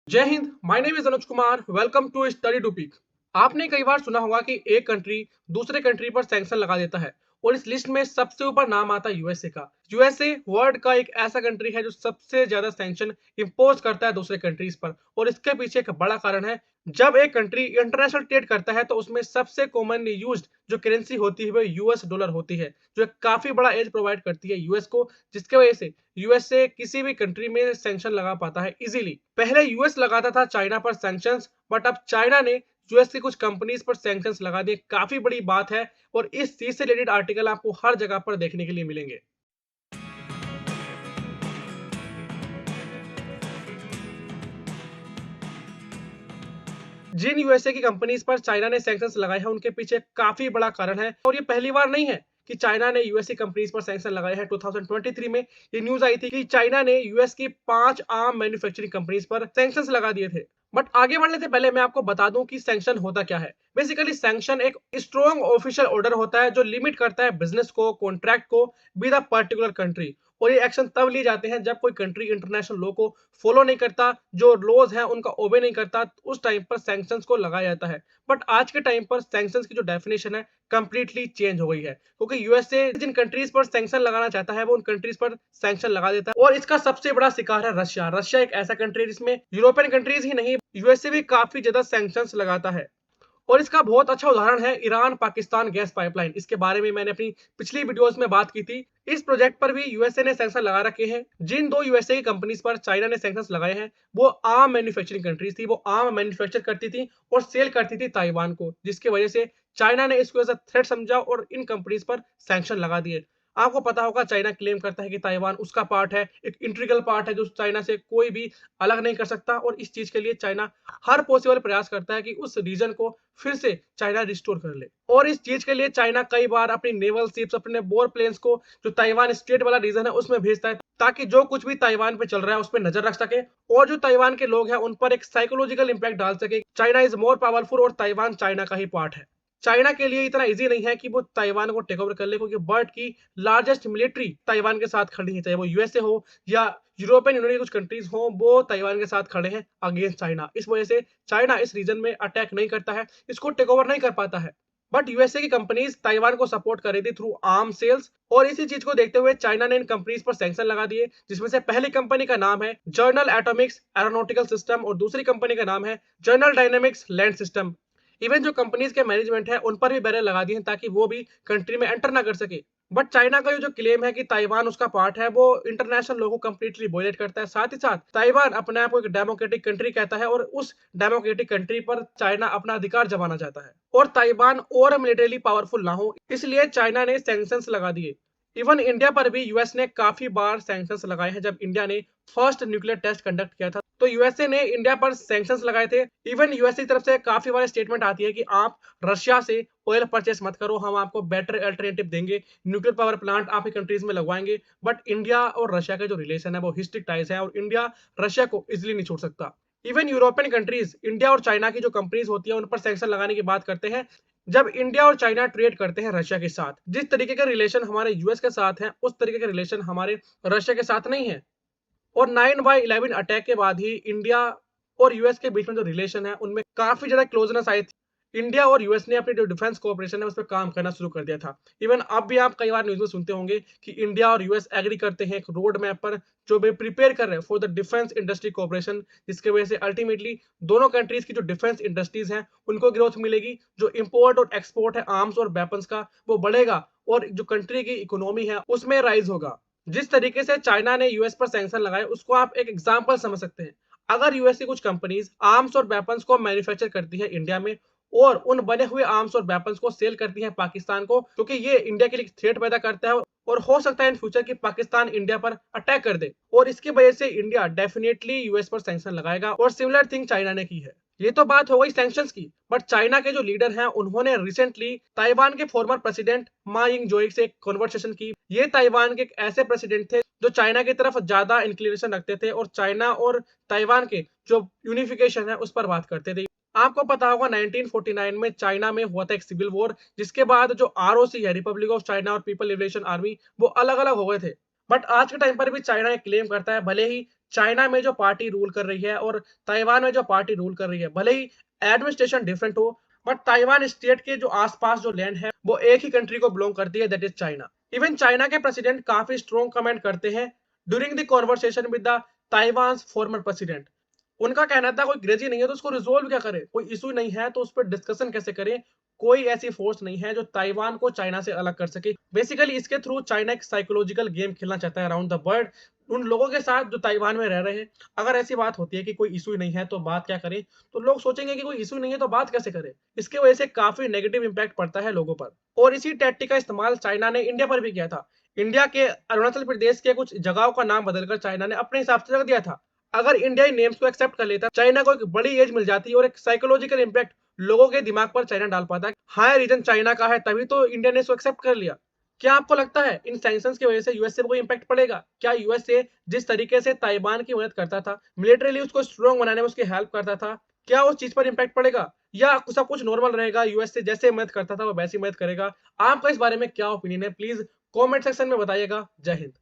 जय हिंद। My name is Anuj Kumar. Welcome to study to peak. आपने कई बार सुना होगा कि एक कंट्री दूसरे कंट्री पर सैंक्शन लगा देता है और इस लिस्ट में सबसे ऊपर नाम आता है यूएसए का। यूएसए वर्ल्ड का एक ऐसा कंट्री है जो सबसे ज्यादा सैंक्शन इंपोज करता है दूसरे कंट्रीज पर, और इसके पीछे एक बड़ा कारण है। जब एक कंट्री इंटरनेशनल ट्रेड करता है तो उसमें सबसे कॉमनली यूज्ड जो करेंसी होती है वो यूएस डॉलर होती है, जो एक काफी बड़ा एज प्रोवाइड करती है यूएस को, जिसके वजह से यूएसए किसी भी कंट्री में सैंक्शन लगा पाता है इजीली। पहले यूएस लगाता था चाइना पर सैंक्शंस, बट अब चाइना ने यूएस की कुछ कंपनीज पर सैंक्शंस लगा दिए। काफी बड़ी बात है और इस चीज से रिलेटेड आर्टिकल आपको हर जगह पर देखने के लिए मिलेंगे। जिन यूएसए की कंपनीज पर चाइना ने सैंक्शंस लगाए हैं उनके पीछे काफी बड़ा कारण है, और ये पहली बार नहीं है कि चाइना ने यूएस की कंपनीज पर सैंक्शन लगाए हैं। 2023 में ये न्यूज आई थी कि चाइना ने यूएस की 5 आर्म मैन्युफैक्चरिंग कंपनीज पर सैंक्शंस लगा दिए थे। बट आगे बढ़ने से पहले मैं आपको बता दूं कि सैंक्शन होता क्या है। बेसिकली सैंक्शन एक स्ट्रॉन्ग ऑफिशियल ऑर्डर होता है जो लिमिट करता है बिजनेस को, कॉन्ट्रैक्ट को विद अ पर्टिकुलर कंट्री। और ये एक्शन तब लिए जाते हैं जब कोई कंट्री इंटरनेशनल लॉ को फॉलो नहीं करता, जो लॉज हैं उनका ओबे नहीं करता, उस टाइम पर सैंक्शंस को लगाया जाता है। बट आज के टाइम पर सैंक्शंस की जो डेफिनेशन है कंप्लीटली चेंज हो गई है, क्योंकि यूएसए जिन कंट्रीज पर सैंक्शन लगाना चाहता है वो उन कंट्रीज पर सैंक्शन लगा देता है। और इसका सबसे बड़ा शिकार है रशिया। रशिया एक ऐसा कंट्री है जिसमें यूरोपियन कंट्रीज ही नहीं, यूएसए भी काफी ज्यादा सैंक्शंस लगाता है। और इसका बहुत अच्छा उदाहरण है ईरान पाकिस्तान गैस पाइपलाइन। इसके बारे में मैंने अपनी पिछली वीडियोस में बात की थी। इस प्रोजेक्ट पर भी यूएसए ने सैंक्शन लगा रखे हैं। जिन दो यूएसए की कंपनीज पर चाइना ने सैंक्शंस लगाए हैं वो आर्म मैन्युफैक्चरिंग कंट्रीज थी। वो आर्म मैन्युफैक्चर करती थी और सेल करती थी ताइवान को, जिसकी वजह से चाइना ने इसको एज अ थ्रेट समझा और इन कंपनीज पर सैंक्शन लगा दिए। आपको पता होगा चाइना क्लेम करता है कि ताइवान उसका पार्ट है, एक इंटीग्रल पार्ट है जो चाइना से कोई भी अलग नहीं कर सकता, और इस चीज के लिए चाइना हर पॉसिबल प्रयास करता है कि उस रीजन को फिर से चाइना रिस्टोर कर ले। और इस चीज के लिए चाइना कई बार अपनी नेवल शिप्स, अपने वॉर प्लेन्स को जो ताइवान स्टेट वाला रीजन है उसमें भेजता है, ताकि जो कुछ भी ताइवान पे चल रहा है उस पर नजर रख सके और जो ताइवान के लोग हैं उन पर एक साइकोलॉजिकल इंपैक्ट डाल सके। चाइना इज मोर पावरफुल और ताइवान चाइना का ही पार्ट है। चाइना के लिए इतना इजी नहीं है कि वो ताइवान को टेक ओवर कर ले, क्योंकि वर्ल्ड की लार्जेस्ट मिलिट्री ताइवान के साथ खड़ी है, चाहे वो यूएसए हो या यूरोपियन यूनियन की कुछ कंट्रीज हो, वो ताइवान के साथ खड़े हैं अगेंस्ट चाइना। इस वजह से चाइना इस रीजन में अटैक नहीं करता है, इसको टेक ओवर नहीं कर पाता है। बट यूएसए की कंपनीज ताइवान को सपोर्ट कर रही थी थ्रू आर्म सेल्स, और इसी चीज को देखते हुए चाइना ने इन कंपनीज पर सैंक्शन लगा दिए, जिसमें से पहली कंपनी का नाम है जर्नल एटॉमिक्स एरोनॉटिकल सिस्टम और दूसरी कंपनी का नाम है journal dynamics land system. Even जो कंपनीज के मैनेजमेंट है उन पर भी बैरियर लगा दिए हैं ताकि वो भी कंट्री में एंटर ना कर सके। बट चाइना का ये जो क्लेम है कि ताइवान उसका पार्ट है वो इंटरनेशनल लॉ को कंप्लीटली वायलेट करता है। साथ ही साथ ताइवान अपने आप को एक डेमोक्रेटिक कंट्री कहता है और उस डेमोक्रेटिक कंट्री पर चाइना अपना अधिकार जमाना चाहता है, और ताइवान और मिलिटरीली पावरफुल ना हो इसलिए चाइना ने सैंक्शंस लगा दिए। इवन इंडिया पर भी यूएस ने काफी बार सैंक्शंस लगाए हैं। जब इंडिया ने फर्स्ट न्यूक्लियर टेस्ट कंडक्ट किया था तो यूएसए ने इंडिया पर सैंक्शंस लगाए थे। इवन यूएसए की तरफ से काफी बार स्टेटमेंट आती है कि आप रशिया से ऑयल परचेस मत करो, हम आपको बेटर अल्टरनेटिव देंगे, न्यूक्लियर पावर प्लांट आपकी कंट्रीज में लगवाएंगे। बट इंडिया और रशिया का जो रिलेशन है वो हिस्ट्रिक टाइज है और इंडिया रशिया को इजिली नहीं छोड़ सकता। इवन यूरोपियन कंट्रीज इंडिया और चाइना की जो कंपनीज होती है उन पर सैंक्शन लगाने की बात करते हैं। जब इंडिया और चाइना ट्रेड करते हैं रशिया के साथ, जिस तरीके के रिलेशन हमारे यूएस के साथ हैं उस तरीके के रिलेशन हमारे रशिया के साथ नहीं है। और 9/11 अटैक के बाद ही इंडिया और यूएस के बीच में जो रिलेशन है उनमें काफी ज्यादा क्लोजनेस आई थी। इंडिया और यूएस ने अपनी जो डिफेंस कोऑपरेशन है उस पर काम करना शुरू कर दिया था। इवन अब भी आप कई बार न्यूज में सुनते होंगे कि इंडिया और यूएस एग्री करते हैं एक रोड मैप पर जो भी प्रिपेयर कर रहे हैं for the defence industry cooperation, जिसकी वजह से अल्टीमेटली दोनों कंट्रीज की जो डिफेंस इंडस्ट्रीज हैं उनको ग्रोथ मिलेगी, जो इंपोर्ट और एक्सपोर्ट है आर्म्स और वेपन्स का वो बढ़ेगा और जो कंट्री की इकोनॉमी है उसमें राइज होगा। जिस तरीके से चाइना ने यूएस पर सैंक्शन लगाए उसको आप एक एग्जांपल समझ सकते हैं। अगर यूएस की कुछ कंपनीज आर्म्स और वेपन्स को मैन्युफैक्चर करती है इंडिया में और उन बने हुए आर्म्स और वेपन्स को सेल करती है पाकिस्तान को, क्योंकि ये इंडिया के लिए थ्रेट पैदा करता है और हो सकता है इन फ्यूचर कि पाकिस्तान इंडिया पर अटैक कर दे, और इसकी वजह से इंडिया डेफिनेटली यूएस पर सैंक्शन लगाएगा। और सिमिलर थिंग चाइना ने की है। ये तो बात हो गई सैंक्शंस की, बट चाइना के जो लीडर हैं उन्होंने रिसेंटली ताइवान के फॉर्मर प्रेसिडेंट मा यिंग से एक कन्वर्सेशन की। ये ताइवान के एक ऐसे प्रेसिडेंट थे जो चाइना की तरफ ज्यादा इंक्लिनेशन रखते थे और चाइना और ताइवान के जो यूनिफिकेशन है उस पर बात करते थे। आपको पता होगा 1949 में चाइना में हुआ था एक सिविल वॉर, जिसके बाद जो आरओसी है रिपब्लिक ऑफ चाइना और पीपल लिबरेशन आर्मी वो अलग अलग हो गए थे। बट आज के टाइम पर भी चाइना एक क्लेम करता है, भले ही चाइना में जो पार्टी रूल कर रही है और ताइवान में जो पार्टी रूल कर रही है, भले ही एडमिनिस्ट्रेशन डिफरेंट हो, बट ताइवान स्टेट के जो आसपास जो लैंड है वो एक ही कंट्री को बिलोंग करती है, that is China. Even China के प्रेसिडेंट काफी स्ट्रॉन्ग कमेंट करते हैं during the conversation with the Taiwan former president. उनका कहना था कोई ग्रेजी नहीं है तो उसको रिजोल्व क्या करे, कोई इशू नहीं है तो उस पर डिस्कशन कैसे करें, कोई ऐसी फोर्स नहीं है जो ताइवान को चाइना से अलग कर सके। बेसिकली इसके थ्रू चाइना एक साइकोलॉजिकल गेम खेलना चाहता है अराउंड द वर्ल्ड उन लोगों के साथ जो ताइवान में रह रहे हैं। अगर ऐसी बात होती है कि कोई इशू नहीं है तो बात क्या करें, तो लोग सोचेंगे कि कोई इशू नहीं है तो बात कैसे करें। इसके वजह से काफी नेगेटिव इंपैक्ट पड़ता है लोगों पर। और इसी टैक्टिक का इस्तेमाल चाइना ने इंडिया पर भी किया था। इंडिया के अरुणाचल प्रदेश के कुछ जगहों का नाम बदलकर चाइना ने अपने हिसाब से रख दिया था। अगर इंडिया इन नेम्स को एक्सेप्ट कर लेता, चाइना को एक बड़ी एज मिल जाती और एक साइकोलॉजिकल इंपैक्ट लोगों के दिमाग पर चाइना डाल पाता है। हाँ, रीजन चाइना का है तभी तो इंडिया ने इसको एक्सेप्ट कर लिया। क्या आपको लगता है इन सैंक्शंस की वजह से यूएसए पर कोई इंपैक्ट पड़ेगा? क्या यूएसए जिस तरीके से ताइवान की मदद करता था, मिलिटरीली उसको स्ट्रॉन्ग बनाने में उसकी हेल्प करता था, क्या उस चीज पर इंपैक्ट पड़ेगा या सब कुछ नॉर्मल रहेगा, यूएसए जैसे मदद करता था वो वैसी मदद करेगा? आपका इस बारे में क्या ओपिनियन है? प्लीज कमेंट सेक्शन में बताइएगा। जय हिंद।